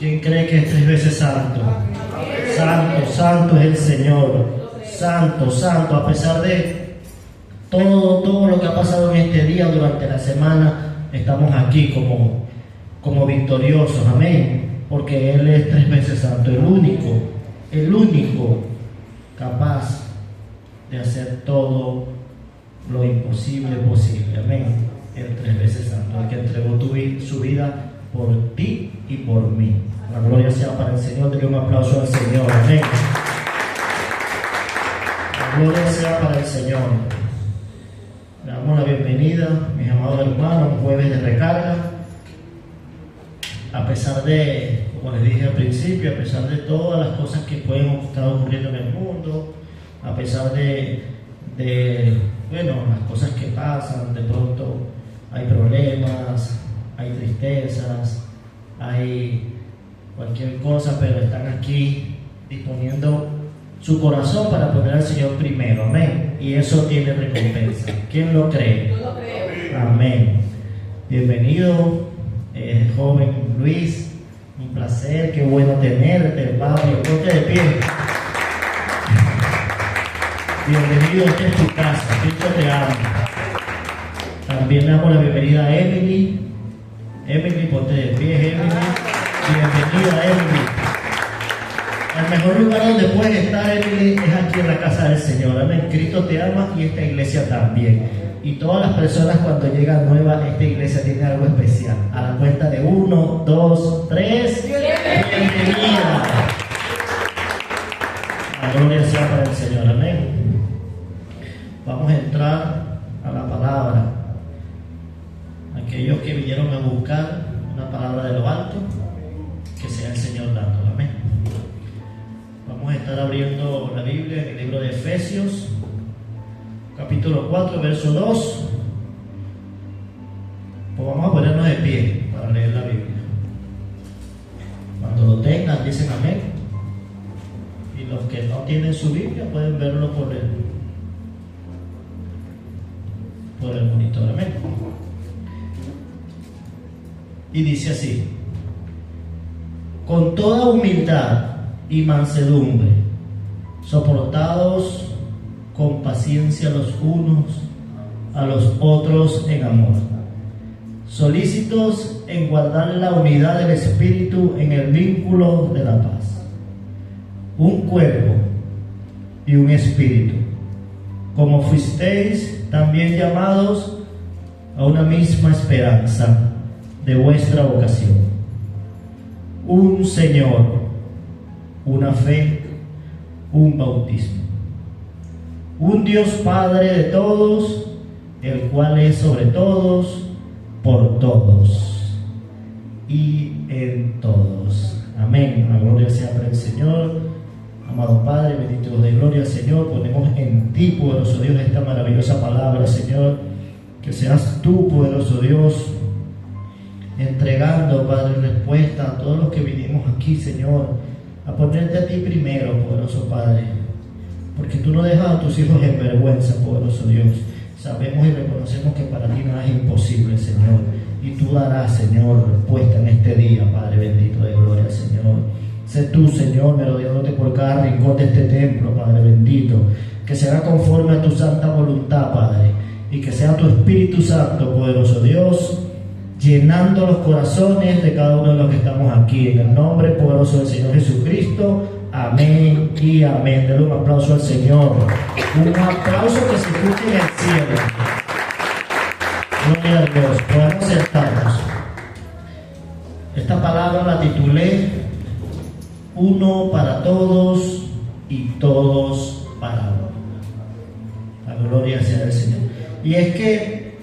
¿Quién cree que es 3 veces santo? Santo, santo es el Señor. Santo, santo, a pesar de todo lo que ha pasado en este día, durante la semana, estamos aquí como victoriosos, amén, porque Él es 3 veces santo, el único capaz de hacer todo lo imposible posible, amén, el 3 veces santo, el que entregó su vida por ti y por mí. La gloria sea para el Señor. Denle un aplauso al Señor, amén. Gloria sea para el Señor. Le damos la bienvenida, mis amados hermanos, un jueves de recarga. A pesar de, como les dije al principio, a pesar de todas las cosas que pueden estar ocurriendo en el mundo, a pesar de las cosas que pasan, de pronto hay problemas, hay tristezas, hay cualquier cosa, pero están aquí disponiendo su corazón para poner al Señor primero, amén, y eso tiene recompensa. ¿Quién lo cree? Yo lo creo. Amén. Bienvenido, joven Luis, un placer, qué bueno tenerte, Pablo, ponte de pie. Bienvenido, esta es tu casa, Cristo te ama. También le damos la bienvenida a Emily. Emily, ponte de pie, Emily. Bienvenida, Emily. El mejor lugar donde puedes estar, Emily, es aquí en la casa del Señor. Amén. Cristo te ama y esta iglesia también. Y todas las personas cuando llegan nuevas, esta iglesia tiene algo especial. A la cuenta de 1, 2, 3. Bienvenida. La gloria sea para el Señor. Amén. Vamos a entrar a la palabra. Aquellos que vinieron a buscar una palabra de lo alto, que sea el Señor dándola. Amén. Vamos a estar abriendo la Biblia en el libro de Efesios, capítulo 4, verso 2. Pues vamos a ponernos de pie para leer la Biblia. Cuando lo tengan, dicen amén. Y los que no tienen su Biblia pueden verlo por el monitor. Amén. Y dice así: con toda humildad y mansedumbre, soportados con paciencia los unos a los otros en amor, solícitos en guardar la unidad del Espíritu en el vínculo de la paz. Un cuerpo y un espíritu, como fuisteis también llamados a una misma esperanza de vuestra vocación. Un Señor, una fe, un bautismo, un Dios Padre de todos, el cual es sobre todos, por todos y en todos. Amén. La gloria sea para el Señor. Amado Padre, bendito Dios de gloria, Señor, ponemos en ti, poderoso Dios, esta maravillosa palabra, Señor, que seas tú, poderoso Dios, entregando, Padre, respuesta a todos los que vinimos aquí, Señor, a ponerte a ti primero, poderoso Padre, porque tú no dejas a tus hijos en vergüenza, poderoso Dios. Sabemos y reconocemos que para ti nada es imposible, Señor, y tú darás, Señor, respuesta en este día, Padre bendito de gloria, Señor. Sé tú, Señor, merodeándote por cada rincón de este templo, Padre bendito, que se haga conforme a tu santa voluntad, Padre, y que sea tu Espíritu Santo, poderoso Dios, llenando los corazones de cada uno de los que estamos aquí, en el nombre poderoso del Señor Jesucristo. Amén y amén. Denle un aplauso al Señor, un aplauso que se escuche en el cielo. Gloria a Dios. Podemos sentarnos. Esta palabra la titulé uno para todos y todos para uno. La gloria sea del Señor. Y es que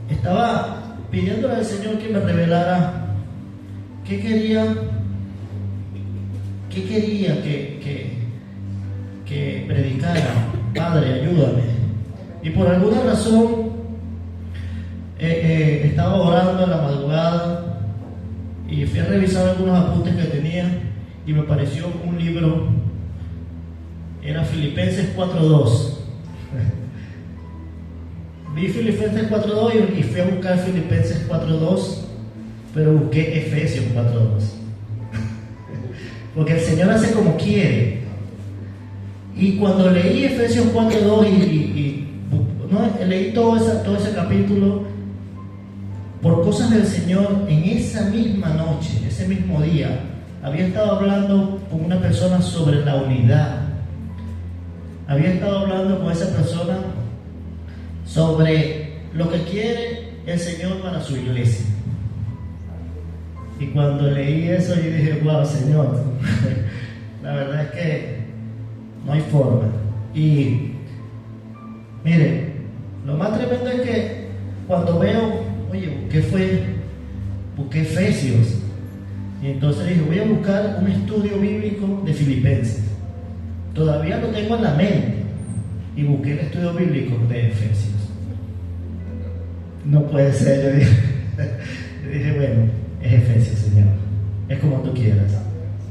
estaba pidiéndole al Señor que me revelara qué quería que predicara. Padre, ayúdame. Y por alguna razón estaba orando en la madrugada y fui a revisar algunos apuntes que tenía y me pareció un libro, era Filipenses 4:2. Vi Filipenses 4:2 y fui a buscar Filipenses 4:2 pero busqué Efesios 4:2. Porque el Señor hace como quiere. Y cuando leí Efesios 4:2 leí todo ese capítulo, por cosas del Señor, en esa misma noche, ese mismo día, había estado hablando con una persona sobre la unidad. Había estado hablando con esa persona sobre lo que quiere el Señor para su iglesia. Y cuando leí eso, yo dije, wow, Señor, la verdad es que no hay forma. Y mire, lo más tremendo es que cuando veo, oye, busqué Efesios. Y entonces dije, voy a buscar un estudio bíblico de Filipenses. Todavía lo tengo en la mente. Y busqué el estudio bíblico de Efesios. No puede ser, yo dije, bueno, es Efesios, Señor. Es como tú quieras.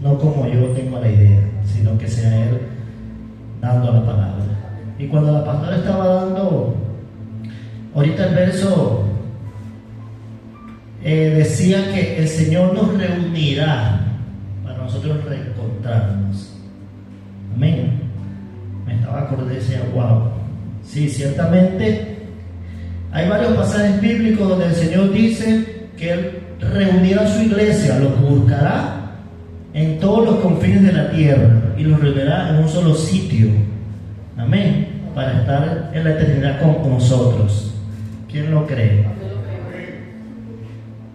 No como yo tengo la idea, sino que sea Él dando la palabra. Y cuando la pastora estaba dando, ahorita el verso decía que el Señor nos reunirá para nosotros reencontrarnos. Amén. Me estaba acordando y decía, wow. Sí, ciertamente hay varios pasajes bíblicos donde el Señor dice que Él reunirá a su iglesia, los buscará en todos los confines de la tierra y los reunirá en un solo sitio. Amén. Para estar en la eternidad con nosotros. ¿Quién lo cree?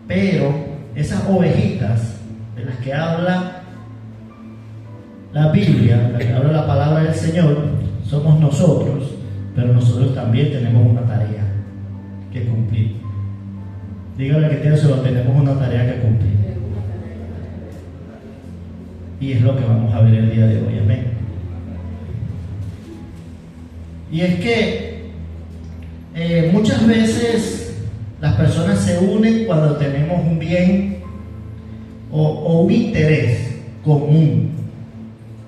Pero esas ovejitas de las que habla la Biblia, de las que habla la palabra del Señor, somos nosotros, pero nosotros también tenemos una tarea que cumplir. Dígale que tiene solo, tenemos una tarea que cumplir. Y es lo que vamos a ver el día de hoy. Amén. Y es que muchas veces las personas se unen cuando tenemos un bien o un interés común.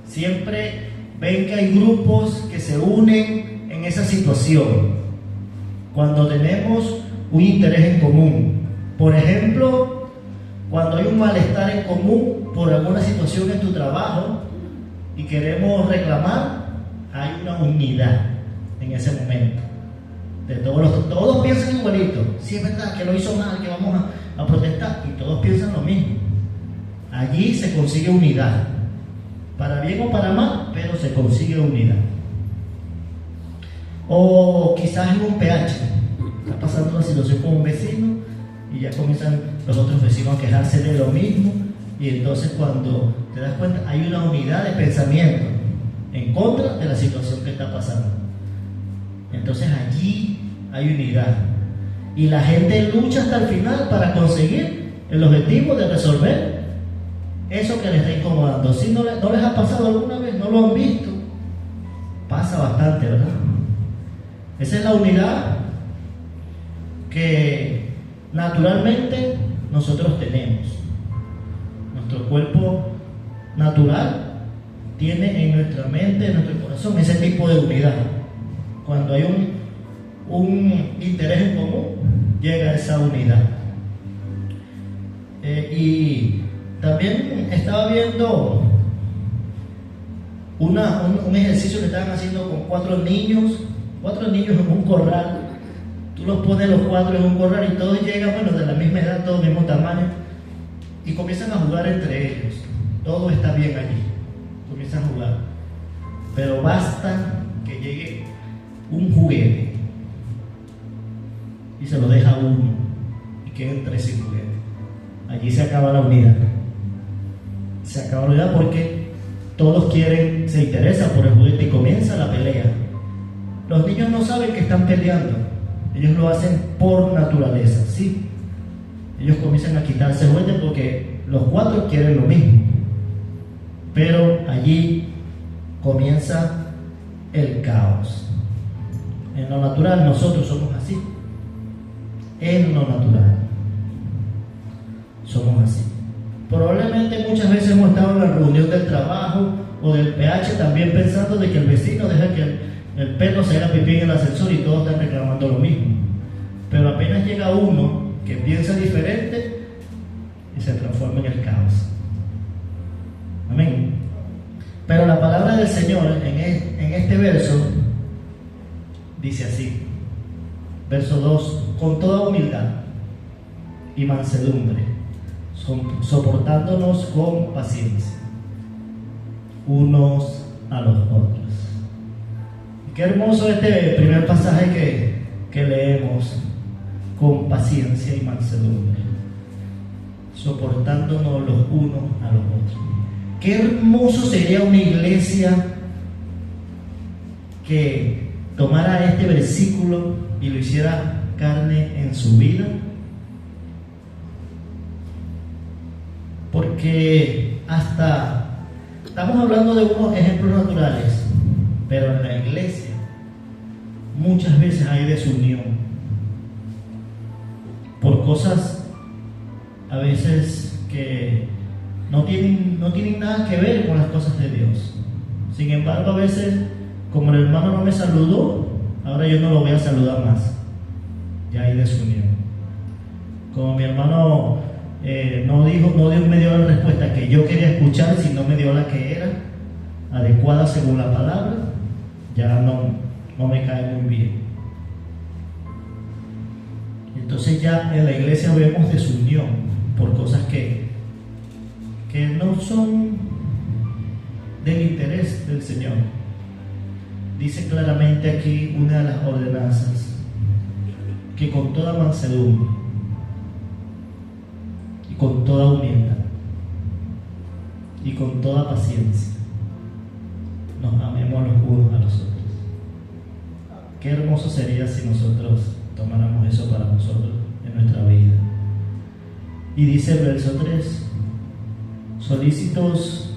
Siempre ven que hay grupos que se unen en esa situación cuando tenemos un interés en común. Por ejemplo, cuando hay un malestar en común por alguna situación en tu trabajo y queremos reclamar, hay una unidad en ese momento. Todos piensan igualito. Si es verdad que lo hizo mal, que vamos a protestar, y todos piensan lo mismo. Allí se consigue unidad, para bien o para mal, pero se consigue unidad. O quizás en un PH, está pasando una situación con un vecino y ya comienzan los otros vecinos a quejarse de lo mismo, y entonces cuando te das cuenta hay una unidad de pensamiento en contra de la situación que está pasando. Entonces allí hay unidad y la gente lucha hasta el final para conseguir el objetivo de resolver eso que les está incomodando. Si no les ha pasado alguna vez, no lo han visto, pasa bastante, ¿verdad? Esa es la unidad que naturalmente nosotros tenemos. Nuestro cuerpo natural tiene en nuestra mente, en nuestro corazón, ese tipo de unidad. Cuando hay un interés en común, llega esa unidad. Y también estaba viendo un ejercicio que estaban haciendo con cuatro niños en un corral. Tú los pones los cuatro en un corral y todos llegan, bueno, de la misma edad, todos del mismo tamaño, y comienzan a jugar entre ellos. Todo está bien allí, comienzan a jugar. Pero basta que llegue un juguete y se lo deja a uno y queden tres sin juguete. Allí se acaba la unidad. Se acaba la unidad porque todos se interesan por el juguete y comienza la pelea. Los niños no saben que están peleando, ellos lo hacen por naturaleza, ¿sí? Ellos comienzan a quitarse el juguete porque los cuatro quieren lo mismo. Pero allí comienza el caos. En lo natural nosotros somos así. En lo natural somos así. Probablemente muchas veces hemos estado en la reunión del trabajo o del PH también pensando de que el vecino deja que el perro se haga pipí en el ascensor y todos están reclamando lo mismo. Pero apenas llega uno que piensa diferente, del Señor en este verso dice así, verso 2, con toda humildad y mansedumbre, soportándonos con paciencia unos a los otros. Y qué hermoso este primer pasaje que leemos, con paciencia y mansedumbre, soportándonos los unos a los otros. Qué hermoso sería una iglesia que tomara este versículo y lo hiciera carne en su vida, porque estamos hablando de unos ejemplos naturales, pero en la iglesia muchas veces hay desunión por cosas a veces que no tienen nada que ver con las cosas de Dios. Sin embargo, a veces, como el hermano no me saludó, ahora yo no lo voy a saludar más. Ya hay desunión. Como mi hermano no me dio la respuesta que yo quería escuchar, sino me dio la que era adecuada según la palabra, ya no me cae muy bien. Entonces ya en la iglesia vemos desunión por cosas que no son del interés del Señor. Dice claramente aquí una de las ordenanzas, que con toda mansedumbre y con toda humildad y con toda paciencia nos amemos los unos a los otros. Qué hermoso sería si nosotros tomáramos eso para nosotros en nuestra vida. Y dice el verso 3, solícitos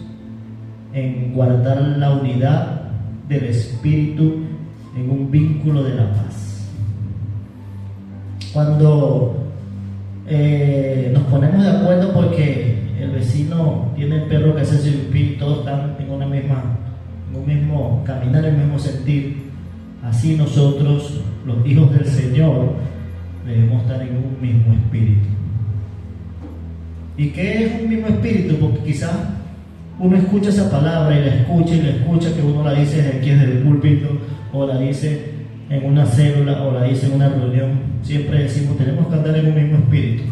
en guardar la unidad del Espíritu en un vínculo de la paz. Cuando nos ponemos de acuerdo porque el vecino tiene el perro que hace su pipí, todos están en un mismo caminar, en el mismo sentir, así nosotros, los hijos del Señor, debemos estar en un mismo espíritu. ¿Y qué es un mismo espíritu? Porque quizás uno escucha esa palabra y la escucha, que uno la dice aquí desde el púlpito, o la dice en una célula, o la dice en una reunión. Siempre decimos, tenemos que andar en un mismo espíritu.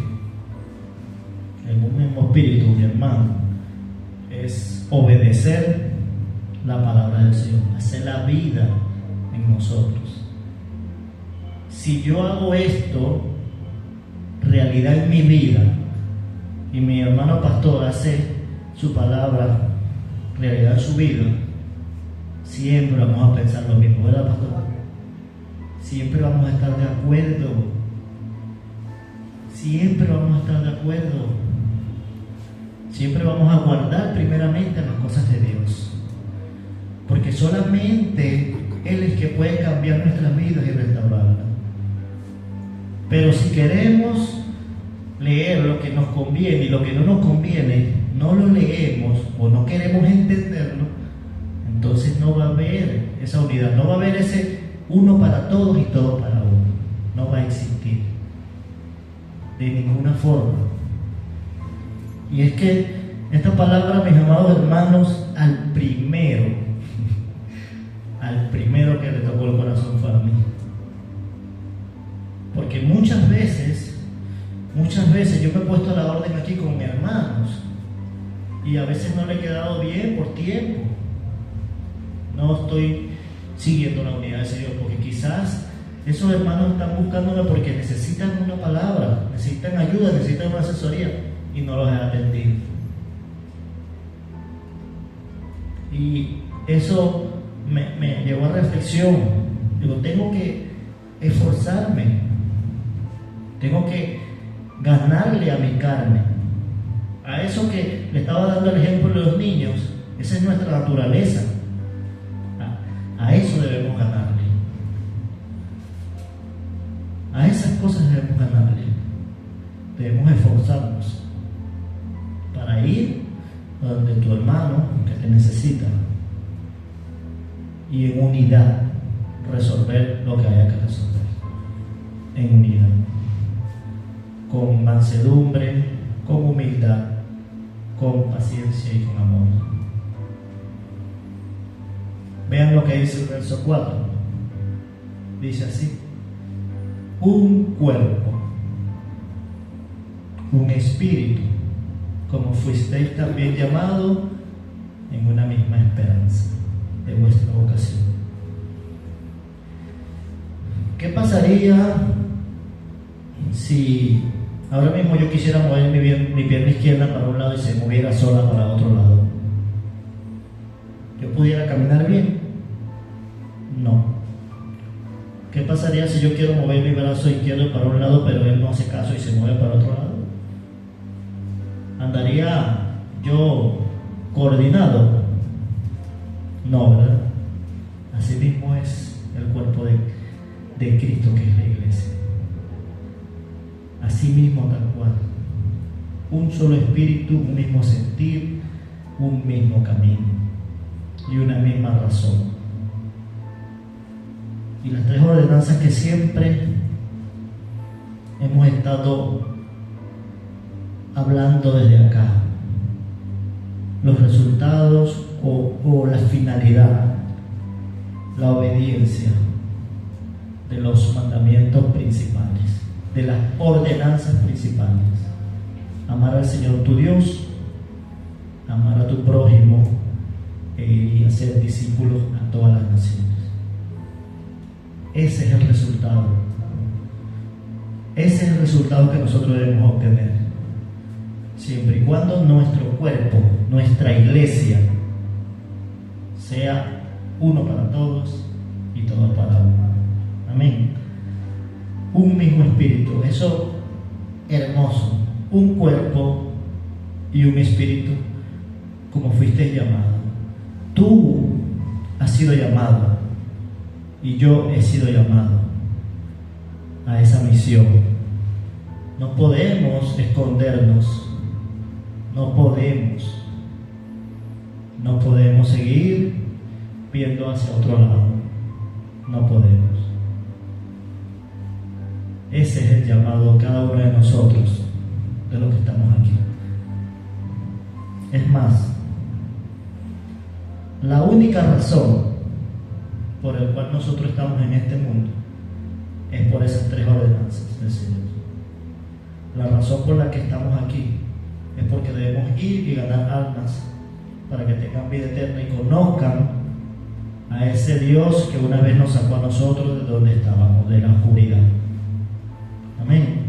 En un mismo espíritu, mi hermano, es obedecer la palabra del Señor, hacer la vida en nosotros. Si yo hago esto realidad en mi vida, y mi hermano pastor hace su palabra realidad en su vida, siempre vamos a pensar lo mismo, ¿verdad, pastor? Siempre vamos a estar de acuerdo. Siempre vamos a estar de acuerdo. Siempre vamos a guardar primeramente las cosas de Dios, porque solamente Él es el que puede cambiar nuestras vidas y restaurarlas. Pero si queremos leer lo que nos conviene y lo que no nos conviene, no lo leemos o no queremos entenderlo, entonces no va a haber esa unidad, no va a haber ese uno para todos y todos para uno. No va a existir de ninguna forma. Y es que esta palabra, mis amados hermanos, al primero que le tocó el corazón fue a mí. Porque muchas veces yo me he puesto a la orden aquí con mis hermanos y a veces no le he quedado bien por tiempo. No estoy siguiendo la unidad del Señor, porque quizás esos hermanos están buscándome porque necesitan una palabra, necesitan ayuda, necesitan una asesoría y no los he atendido. Y eso me llevó a reflexión. Digo, tengo que esforzarme, tengo que ganarle a mi carne, a eso que le estaba dando el ejemplo de los niños. Esa es nuestra naturaleza, a eso debemos ganarle, a esas cosas debemos ganarle, debemos esforzarnos para ir a donde tu hermano que te necesita y en unidad resolver lo que haya que resolver, en unidad, con mansedumbre, con humildad, con paciencia y con amor. Vean lo que dice el verso 4. Dice así: un cuerpo, un espíritu, como fuisteis también llamados en una misma esperanza de vuestra vocación. ¿Qué pasaría si ahora mismo yo quisiera mover mi pierna izquierda para un lado y se moviera sola para otro lado? ¿Yo pudiera caminar bien? No. ¿Qué pasaría si yo quiero mover mi brazo izquierdo para un lado, pero él no hace caso y se mueve para otro lado? ¿Andaría yo coordinado? No, ¿verdad? Así mismo es el cuerpo de Cristo, que es la iglesia. Así mismo, tal cual. Un solo espíritu, un mismo sentir, un mismo camino y una misma razón. Y las tres ordenanzas que siempre hemos estado hablando desde acá, los resultados o la finalidad, la obediencia de los mandamientos principales, de las ordenanzas principales: amar al Señor tu Dios, amar a tu prójimo y hacer discípulos a todas las naciones. Ese es el resultado. Ese es el resultado que nosotros debemos obtener, siempre y cuando nuestro cuerpo, nuestra iglesia, sea uno para todos y todos para uno. Amén. Un mismo espíritu, eso hermoso. Un cuerpo y un espíritu, como fuiste llamado. Tú has sido llamado y yo he sido llamado a esa misión. No podemos escondernos, no podemos seguir viendo hacia otro lado, no podemos. Ese es el llamado de cada uno de nosotros, de los que estamos aquí. Es más, la única razón por la cual nosotros estamos en este mundo es por esas tres ordenanzas del Señor. La razón por la que estamos aquí es porque debemos ir y ganar almas para que tengan vida eterna y conozcan a ese Dios que una vez nos sacó a nosotros de donde estábamos, de la oscuridad. Amén.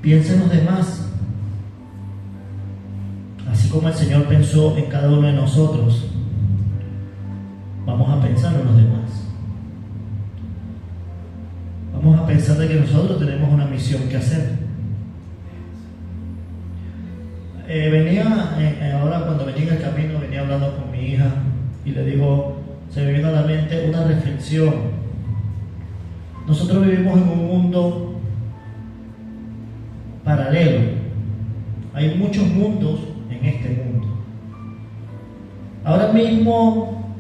Piensen los demás, así como el Señor pensó en cada uno de nosotros. Vamos a pensar en los demás. Vamos a pensar de que nosotros tenemos una misión que hacer. Ahora cuando venía en el camino, venía hablando con mi hija y le digo, se me vino a la mente una reflexión. Nosotros vivimos en un mundo paralelo. Hay muchos mundos en este mundo. Ahora mismo,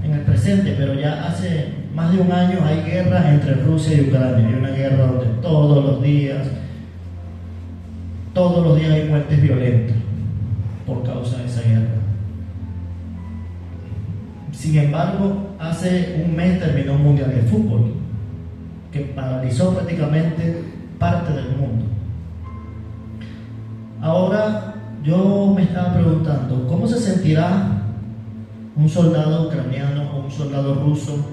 en el presente, pero ya hace más de un año hay guerra entre Rusia y Ucrania. Hay una guerra donde todos los días hay muertes violentas por causa de esa guerra. Sin embargo, hace un mes terminó un mundial de fútbol que paralizó prácticamente parte del mundo. Ahora yo me estaba preguntando, ¿cómo se sentirá un soldado ucraniano o un soldado ruso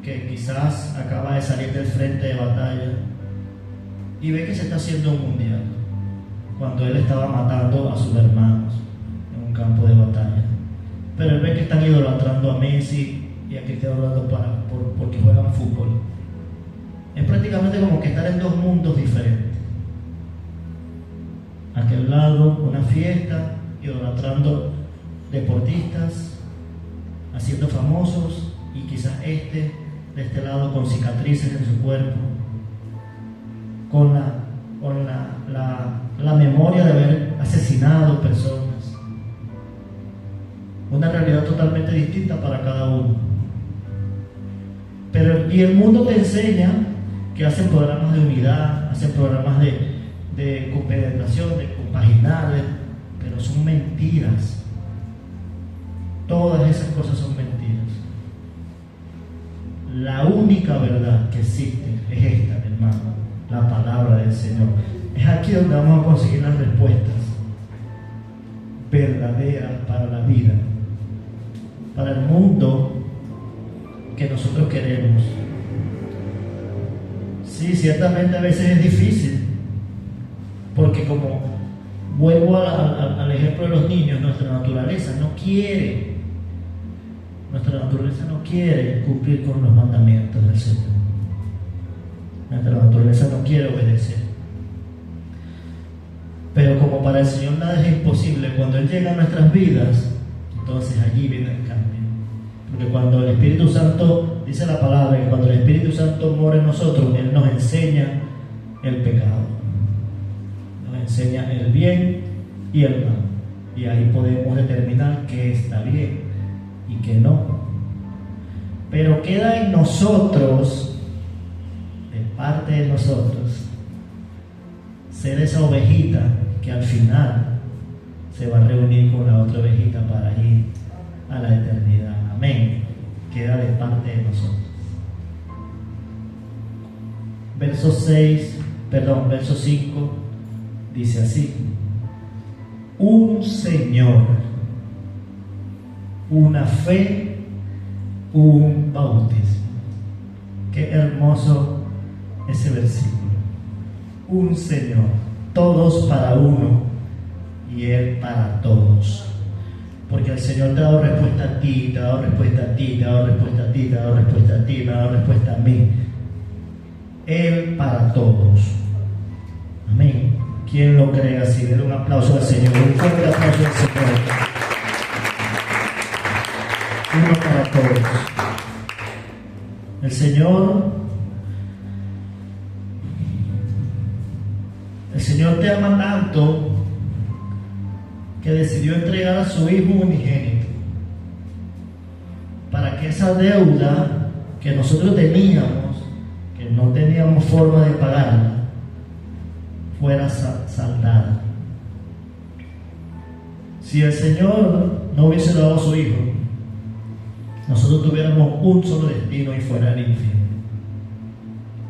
que quizás acaba de salir del frente de batalla y ve que se está haciendo un mundial, cuando él estaba matando a sus hermanos en un campo de batalla? Pero él ve que están idolatrando a Messi y a Cristiano Ronaldo porque juegan fútbol. Es prácticamente como que estar en dos mundos diferentes. Aquel lado, una fiesta, idolatrando deportistas, haciendo famosos, y quizás de este lado con cicatrices en su cuerpo, con la memoria de haber asesinado personas. Una realidad totalmente distinta para cada uno. Y el mundo te enseña que hacen programas de unidad, hacen programas de compenetración, de compaginar, pero son mentiras. Todas esas cosas son mentiras. La única verdad que existe es esta, hermano, la palabra del Señor. Es aquí donde vamos a conseguir las respuestas verdaderas para la vida, para el mundo que nosotros queremos. Sí, ciertamente a veces es difícil, porque como vuelvo al ejemplo de los niños, nuestra naturaleza no quiere cumplir con los mandamientos del Señor. Nuestra naturaleza no quiere obedecer. Pero como para el Señor nada es imposible, cuando Él llega a nuestras vidas, entonces allí viene el cambio. Porque cuando el Espíritu Santo, dice la palabra, que cuando el Espíritu Santo mora en nosotros, Él nos enseña el pecado, nos enseña el bien y el mal. Y ahí podemos determinar qué está bien y qué no. Pero queda en nosotros, de parte de nosotros, ser esa ovejita que al final se va a reunir con la otra ovejita para ir a la eternidad. Amén. Queda de parte de nosotros. Verso 5 dice así: un Señor, una fe, un bautismo. Qué hermoso ese versículo. Un Señor, todos para uno y Él para todos. Porque el Señor te ha dado respuesta a ti, te ha dado respuesta a ti, te ha dado respuesta a ti, te ha dado respuesta a ti, me ha dado respuesta a mí. Él para todos. Amén. ¿Quién lo cree así? Denle un aplauso al Señor, un fuerte aplauso al Señor. Uno para todos. El Señor te ama tanto que decidió entregar a su Hijo unigénito para que esa deuda que nosotros teníamos, que no teníamos forma de pagarla, fuera saldada. Si el Señor no hubiese dado a su Hijo, nosotros tuviéramos un solo destino y fuera el infierno.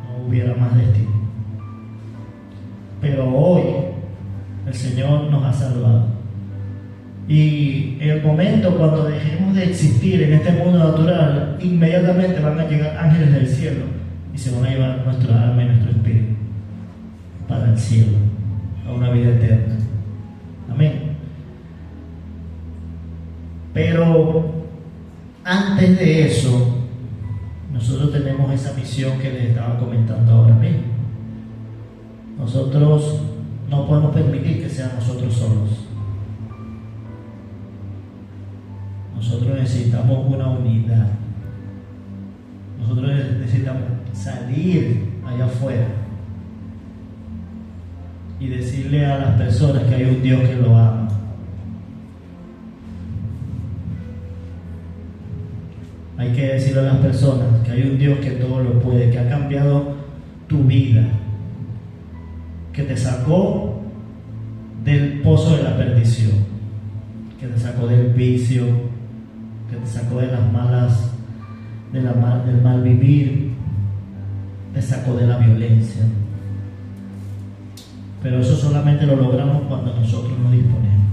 No hubiera más destino. Pero hoy el Señor nos ha salvado. Y en el momento cuando dejemos de existir en este mundo natural, inmediatamente van a llegar ángeles del cielo y se van a llevar nuestra alma y nuestro espíritu para el cielo, a una vida eterna. Amén. Pero antes de eso, nosotros tenemos esa misión que les estaba comentando ahora mismo. Nosotros no podemos permitir que sean nosotros solos. Nosotros necesitamos una unidad. Nosotros necesitamos salir allá afuera y decirle a las personas que hay un Dios que lo ama. Hay que decirle a las personas que hay un Dios que todo lo puede, que ha cambiado tu vida, que te sacó del pozo de la perdición, que te sacó del vicio, que te sacó de las malas, del mal vivir, te sacó de la violencia. Pero eso solamente lo logramos cuando nosotros nos disponemos.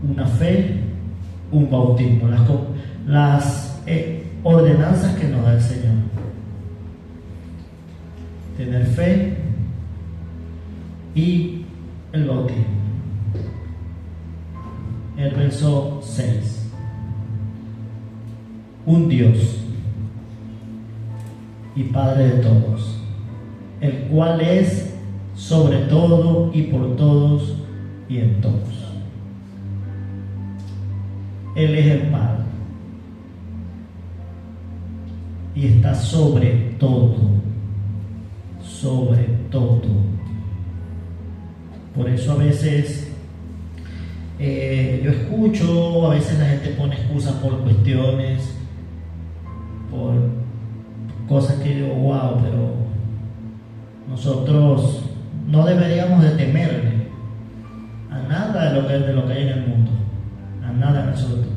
Una fe, un bautismo, las ordenanzas que nos da el Señor. Tener fe y el bautismo. El verso 6. Un Dios y Padre de todos, el cual es sobre todo y por todos y en todos. Él es el Padre y está sobre todo, sobre todo. Por eso a veces yo escucho, a veces la gente pone excusas por cuestiones, por cosas que digo, wow, pero nosotros no deberíamos de temerle a nada de lo que hay en el mundo, a nada en absoluto.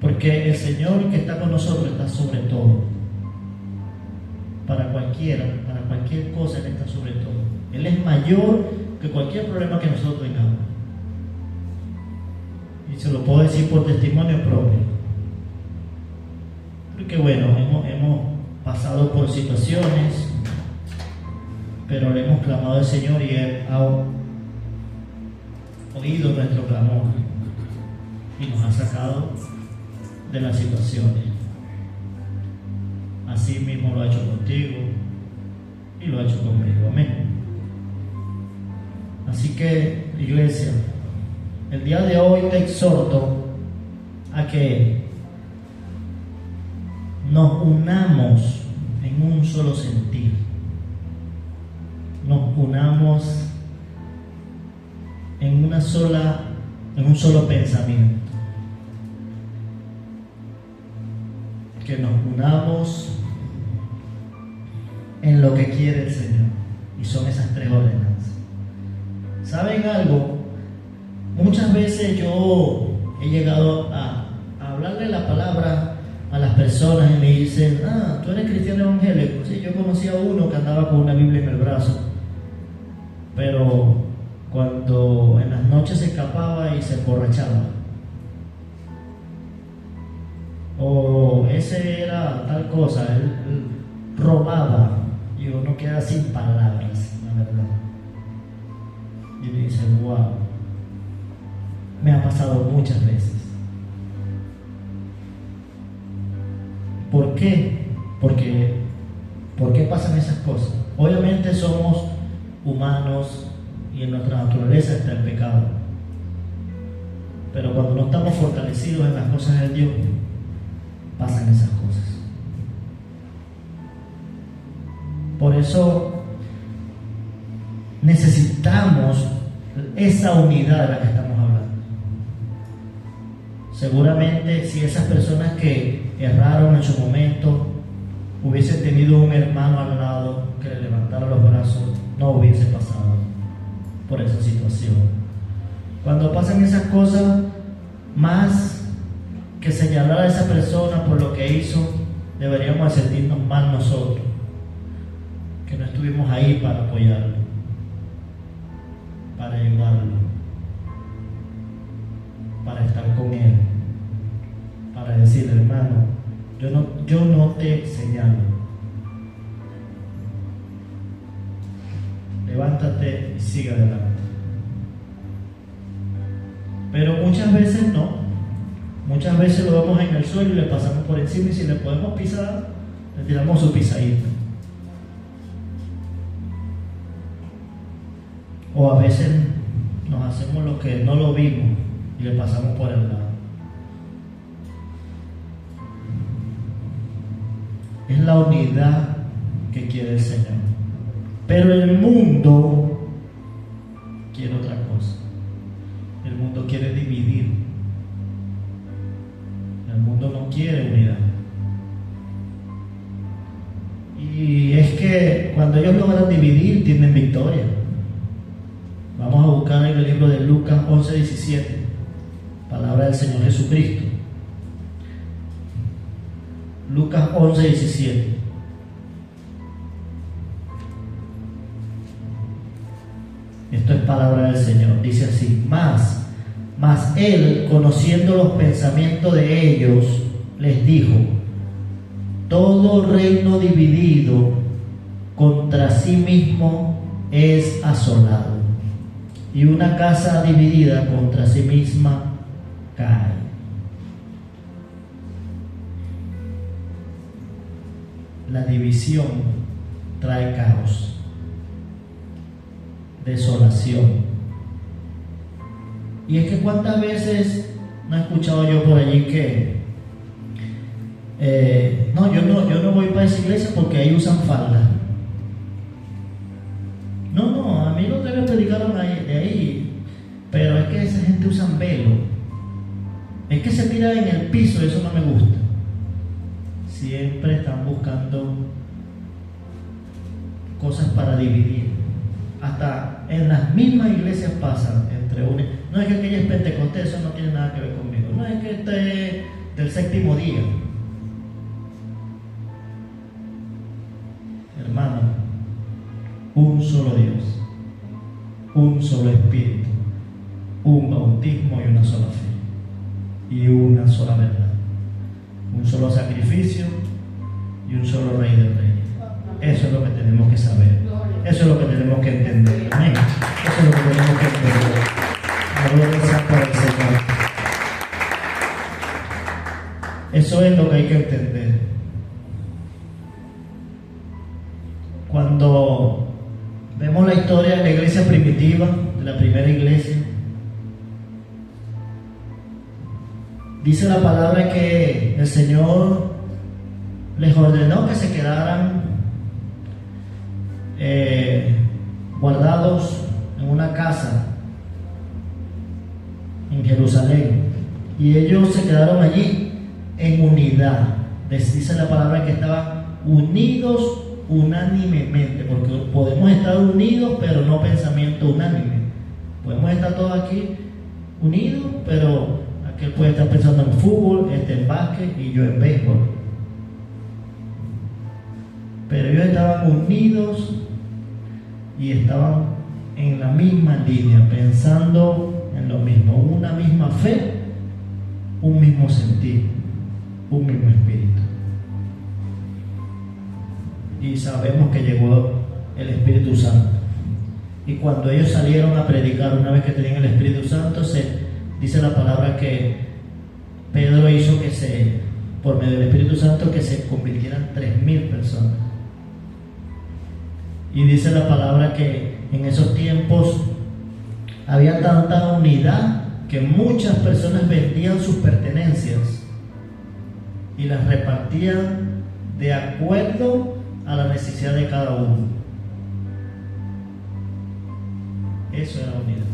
Porque el Señor que está con nosotros está sobre todo. Para cualquier cosa Él está sobre todo. Él es mayor que cualquier problema que nosotros tengamos. Y se lo puedo decir por testimonio propio. Porque bueno, hemos pasado por situaciones, pero le hemos clamado al Señor y Él ha oído nuestro clamor y nos ha sacado de las situaciones. Así mismo lo ha hecho contigo y lo ha hecho conmigo. Amén. Así que, iglesia, el día de hoy te exhorto a que nos unamos en un solo sentir, nos unamos en un solo pensamiento, que nos unamos en lo que quiere el Señor, y son esas 3 ordenanzas. ¿Saben algo? Muchas veces yo he llegado a hablarle la palabra a las personas y me dicen: ¿tú eres cristiano evangélico? Sí, yo conocí a uno que andaba con una Biblia en el brazo, pero cuando en las noches se escapaba y se emborrachaba, o ese era tal cosa, él robaba, y uno queda sin palabras, la verdad. Y me dice: wow, me ha pasado muchas veces. ¿Por qué? ¿Por qué pasan esas cosas? Obviamente somos humanos y en nuestra naturaleza está el pecado. Pero cuando no estamos fortalecidos en las cosas de Dios, pasan esas cosas. Por eso necesitamos esa unidad de la que estamos hablando. Seguramente si esas personas que erraron en su momento hubiesen tenido un hermano al lado que le levantara los brazos, no hubiese pasado por esa situación. Cuando pasan esas cosas, más que señalar a esa persona por lo que hizo, deberíamos sentirnos mal nosotros, que no estuvimos ahí para apoyarlo, para ayudarlo, para estar con él, para decirle: hermano, yo no te señalo, levántate y sigue adelante. Pero muchas veces no, muchas veces lo vemos en el suelo y le pasamos por encima, y si le podemos pisar, le tiramos su pisadita. O a veces nos hacemos lo que no lo vimos y le pasamos por el lado. Es la unidad que quiere el Señor. Pero el mundo quiere otra cosa. El mundo quiere dividir. El mundo no quiere unidad. Y es que cuando ellos logran dividir, tienen victoria. Vamos a buscar en el libro de Lucas 11:17, palabra del Señor Jesucristo. Lucas 11:17. Esto es palabra del Señor. Dice así: Mas él, conociendo los pensamientos de ellos, les dijo: todo reino dividido contra sí mismo es asolado, y una casa dividida contra sí misma cae. La división trae caos, desolación. Y es que cuántas veces no he escuchado yo por allí que yo no voy para esa iglesia porque ahí usan falda. No, a mí no me predicaron de ahí, pero es que esa gente usa velo. Es que se tira en el piso, eso no me gusta. Siempre están buscando cosas para dividir. hasta en las mismas iglesias pasan entre uno. No es que aquella es Pentecostés, eso no tiene nada que ver conmigo. No es que este es del séptimo día. Hermano, un solo Dios, un solo Espíritu, un bautismo y una sola fe, y una sola verdad, un solo sacrificio y un solo Rey de Reyes. Eso es lo que tenemos que saber, eso es lo que tenemos que entender. Amén. Eso es lo que tenemos que entender. La gloria sea para el Señor. Eso es lo que hay que entender. Cuando vemos la historia de la iglesia primitiva, de la primera iglesia, dice la palabra que el Señor les ordenó que se quedaran guardados en una casa en Jerusalén, y ellos se quedaron allí en unidad. Dice la palabra que estaban unidos unánimemente, porque podemos estar unidos pero no pensamiento unánime. Podemos estar todos aquí unidos, pero aquel puede estar pensando en fútbol, en básquet y yo en béisbol. Pero ellos estaban unidos y estaban en la misma línea, pensando en lo mismo, una misma fe, un mismo sentir, un mismo espíritu. Y sabemos que llegó el Espíritu Santo. Y cuando ellos salieron a predicar, una vez que tenían el Espíritu Santo, dice la palabra que Pedro hizo que por medio del Espíritu Santo, que se convirtieran 3,000 personas. Y dice la palabra que en esos tiempos había tanta unidad que muchas personas vendían sus pertenencias y las repartían de acuerdo a la necesidad de cada uno. Eso era unidad.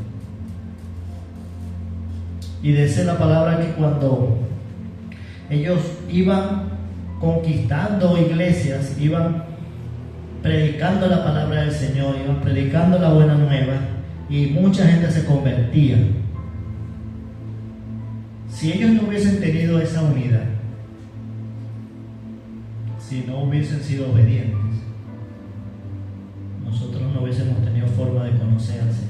Y dice la palabra que cuando ellos iban conquistando iglesias, iban predicando la palabra del Señor, iban predicando la buena nueva, y mucha gente se convertía. Si ellos no hubiesen tenido esa unidad, si no hubiesen sido obedientes, nosotros no hubiésemos tenido forma de conocer al Señor.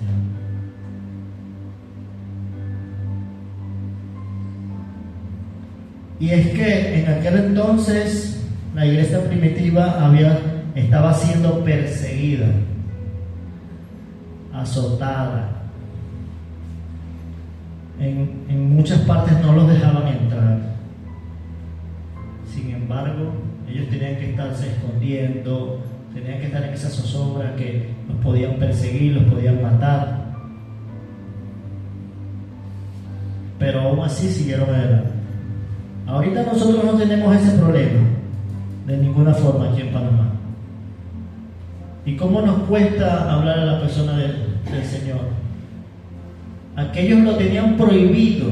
Y es que en aquel entonces la iglesia primitiva estaba siendo perseguida, azotada. En muchas partes no los dejaban entrar. Sin embargo, ellos tenían que estarse escondiendo, tenían que estar en esa zozobra que los podían perseguir, los podían matar. Pero aún así siguieron adelante. Ahorita nosotros no tenemos ese problema de ninguna forma aquí en Panamá. ¿Y cómo nos cuesta hablar a la persona del Señor? Aquellos lo tenían prohibido.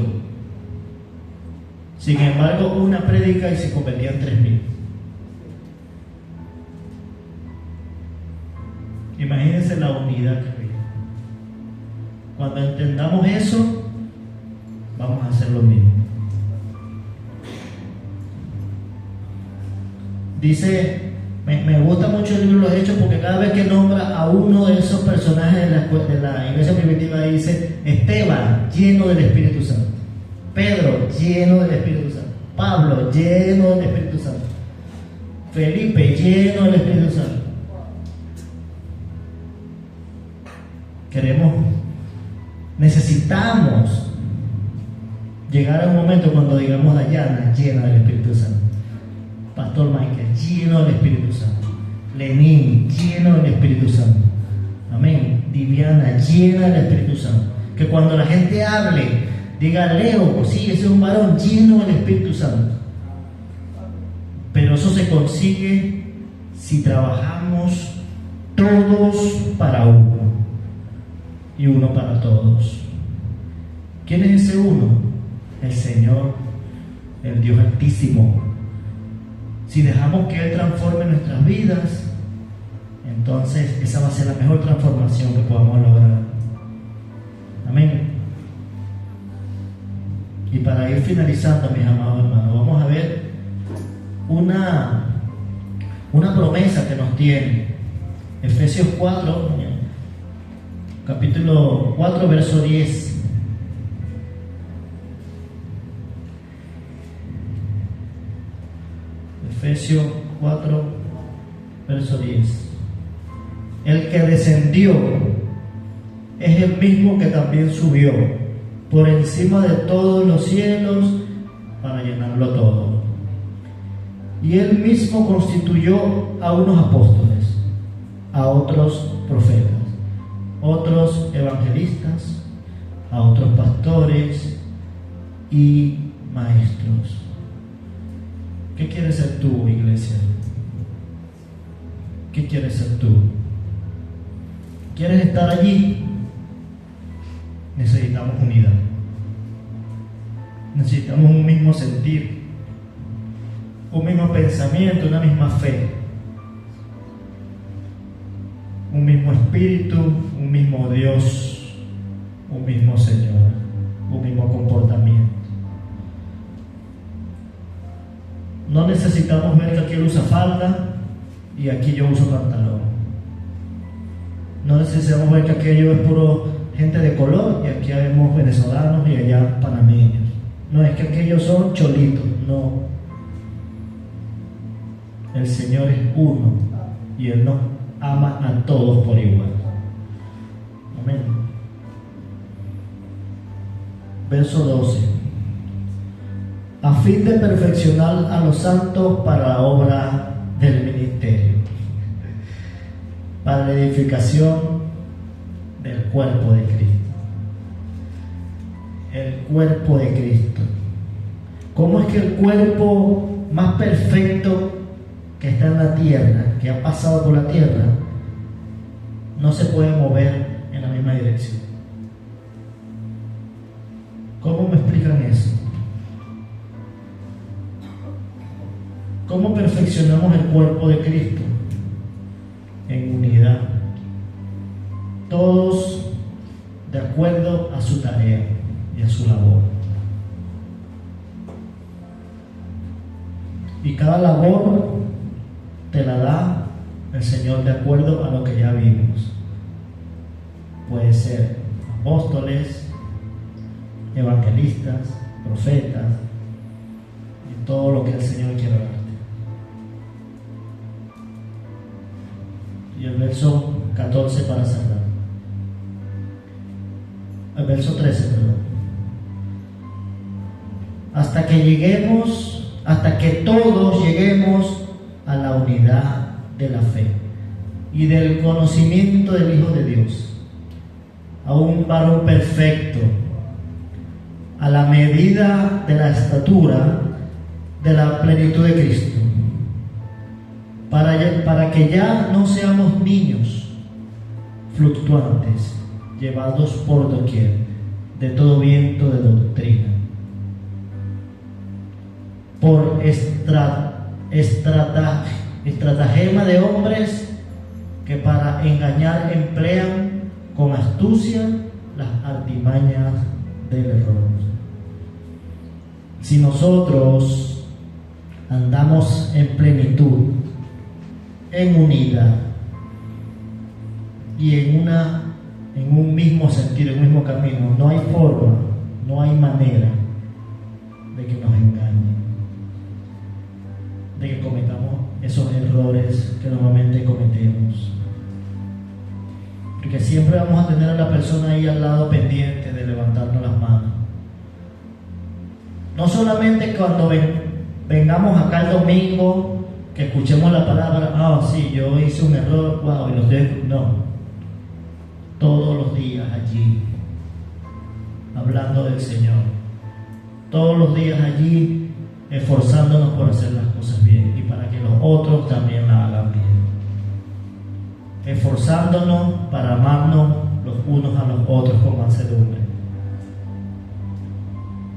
Sin embargo, una prédica y se convertían 3,000. Imagínense la unidad que había. Cuando entendamos eso, vamos a hacer lo mismo. Dice, me gusta mucho el libro de los Hechos, porque cada vez que nombra a uno de esos personajes de la iglesia primitiva, dice Esteban, lleno del Espíritu Santo; Pedro, lleno del Espíritu Santo; Pablo, lleno del Espíritu Santo; Felipe, lleno del Espíritu Santo. Necesitamos llegar a un momento cuando digamos Dayana, llena del Espíritu Santo; Pastor Michael, lleno del Espíritu Santo; Lenín, lleno del Espíritu Santo. Amén. Diviana, llena del Espíritu Santo. Que cuando la gente hable, diga Leo, sí, ese es un varón lleno del Espíritu Santo. Pero eso se consigue si trabajamos todos para uno y uno para todos. ¿Quién es ese uno? El Señor, el Dios Altísimo. Si dejamos que Él transforme nuestras vidas, entonces esa va a ser la mejor transformación que podamos lograr. Amén. Y para ir finalizando, mis amados hermanos, vamos a ver una promesa que nos tiene Efesios 4, capítulo 4, verso 10. Efesios 4, verso 10. El que descendió es el mismo que también subió por encima de todos los cielos para llenarlo todo. Y él mismo constituyó a unos apóstoles, a otros profetas, otros evangelistas, a otros pastores y maestros. ¿Qué quieres ser tú, iglesia? ¿Qué quieres ser tú? ¿Quieres estar allí? Necesitamos unidad. Necesitamos un mismo sentir, un mismo pensamiento, una misma fe, un mismo espíritu, un mismo Dios, un mismo Señor, un mismo comportamiento. No necesitamos ver que aquí él usa falda y aquí yo uso pantalón. No necesitamos ver que aquello es puro gente de color y aquí vemos venezolanos y allá panameños. No es que aquellos son cholitos, no. El Señor es uno y Él nos ama a todos por igual. Amén. Verso 12. A fin de perfeccionar a los santos para la obra del ministerio, para la edificación del cuerpo de Cristo. El cuerpo de Cristo. ¿Cómo es que el cuerpo más perfecto que está en la tierra, que ha pasado por la tierra, no se puede mover en la misma dirección? ¿Cómo me explican eso? ¿Cómo perfeccionamos el cuerpo de Cristo? En unidad, todos de acuerdo a su tarea y a su labor. Y cada labor te la da el Señor de acuerdo a lo que ya vimos. Puede ser apóstoles, evangelistas, profetas y todo lo que el Señor quiere darte. Y el verso 14 para cerrar. El verso 13, perdón. Hasta que todos lleguemos a la unidad de la fe y del conocimiento del Hijo de Dios, a un varón perfecto, a la medida de la estatura de la plenitud de Cristo, para que ya no seamos niños fluctuantes, llevados por doquier de todo viento de doctrina, por estratagema de hombres que para engañar emplean con astucia las artimañas del error. Si nosotros andamos en plenitud, en unidad y en un mismo sentido, en un mismo camino, no hay forma, no hay manera de que nos engañen, de que cometamos esos errores que normalmente cometemos, porque siempre vamos a tener a la persona ahí al lado pendiente de levantarnos las manos. No solamente cuando vengamos acá el domingo, que escuchemos la palabra, sí, yo hice un error, wow, y los dejo. No, todos los días allí, hablando del Señor, todos los días allí, esforzándonos por hacer las cosas bien y para que los otros también la hagan bien, esforzándonos para amarnos los unos a los otros con mansedumbre,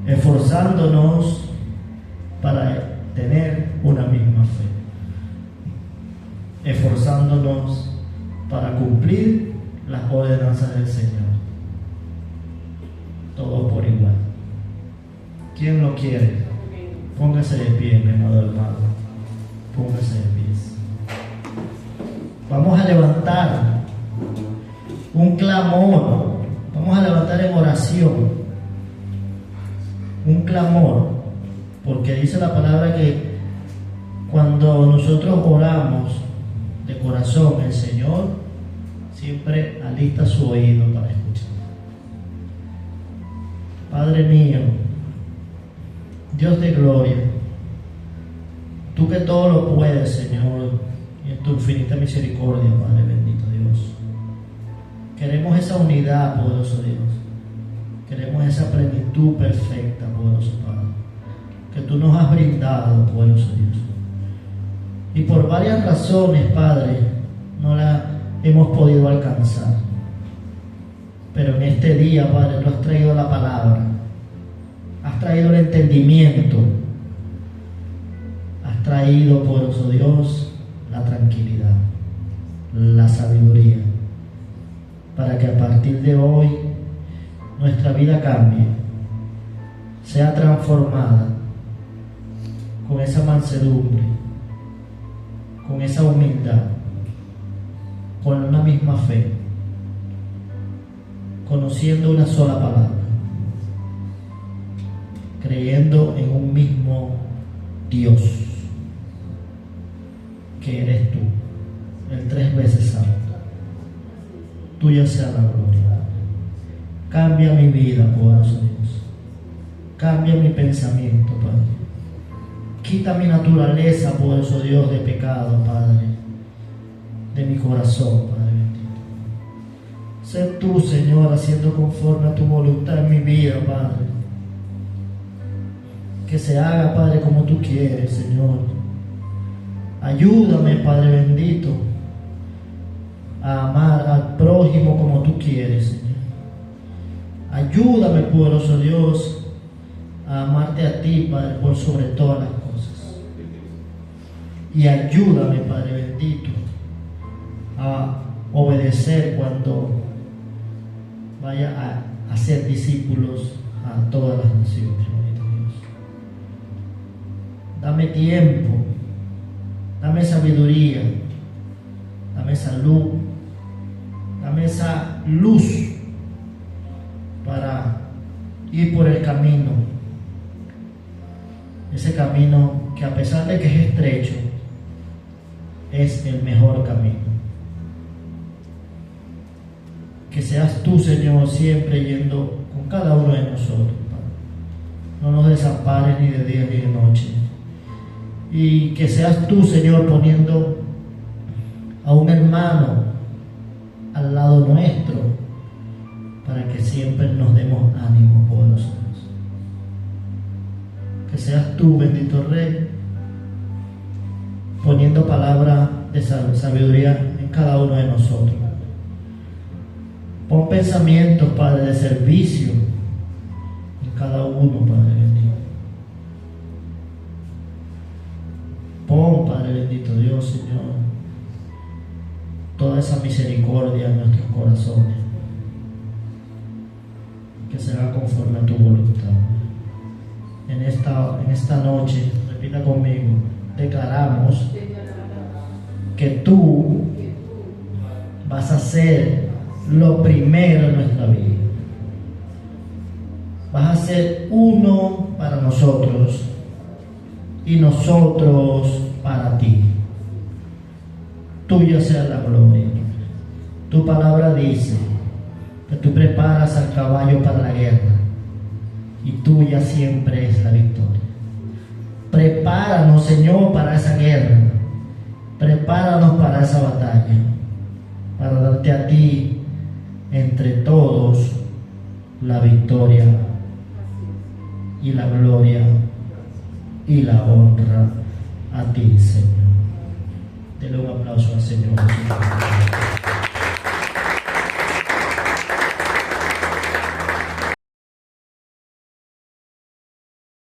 esforzándonos para tener una misma fe, esforzándonos para cumplir las ordenanzas del Señor. Todos por igual. ¿Quién lo quiere? Póngase de pie, mi amado hermano. Póngase de pie. Vamos a levantar un clamor. Vamos a levantar en oración un clamor, porque dice la palabra que cuando nosotros oramos de corazón, el Señor siempre alista su oído para escuchar. Padre mío, Dios de gloria, tú que todo lo puedes, Señor, y en tu infinita misericordia, Padre bendito Dios, queremos esa unidad, poderoso Dios. Queremos esa plenitud perfecta, poderoso Padre, que tú nos has brindado, poderoso Dios. Y por varias razones, Padre, no la hemos podido alcanzar. Pero en este día, Padre, tú has traído la palabra, has traído el entendimiento, has traído, poderoso Dios, la tranquilidad, la sabiduría, para que a partir de hoy nuestra vida cambie, sea transformada con esa mansedumbre, con esa humildad, con una misma fe, conociendo una sola palabra, creyendo en un mismo Dios, que eres tú, el 3 veces santo. Tuya sea la gloria. Cambia mi vida, poderoso Dios. Cambia mi pensamiento, Padre. Quita mi naturaleza, poderoso Dios, de pecado, Padre, de mi corazón, Padre bendito. Sé tú, Señor, haciendo conforme a tu voluntad en mi vida, Padre. Que se haga, Padre, como tú quieres, Señor. Ayúdame, Padre bendito, a amar al prójimo como tú quieres, Señor. Ayúdame, poderoso Dios, a amarte a ti, Padre, por sobre todas las cosas. Y ayúdame, Padre bendito, a obedecer cuando vaya a ser discípulos a todas las naciones, bendito Dios. Dame tiempo, dame sabiduría, dame salud, dame esa luz para ir por el camino, ese camino que a pesar de que es estrecho, es el mejor camino. Que seas tú, Señor, siempre yendo con cada uno de nosotros, Padre. No nos desampares ni de día ni de noche. Y que seas tú, Señor, poniendo a un hermano al lado nuestro, para que siempre nos demos ánimo, poderoso Dios. Que seas tú, bendito Rey, poniendo palabra de sabiduría en cada uno de nosotros. Pon pensamientos, Padre, de servicio en cada uno, Padre bendito. Pon, Padre bendito Dios, Señor, toda esa misericordia en nuestros corazones, que se haga conforme a tu voluntad. En esta noche, repita conmigo, declaramos que tú vas a ser lo primero en nuestra vida. Vas a ser uno para nosotros y nosotros para ti. Tuya sea la gloria. Tu palabra dice que tú preparas al caballo para la guerra y tuya siempre es la victoria. Prepáranos, Señor, para esa guerra. Prepáranos para esa batalla, para darte a ti entre todos la victoria y la gloria y la honra a ti, Señor. Dele un aplauso al Señor.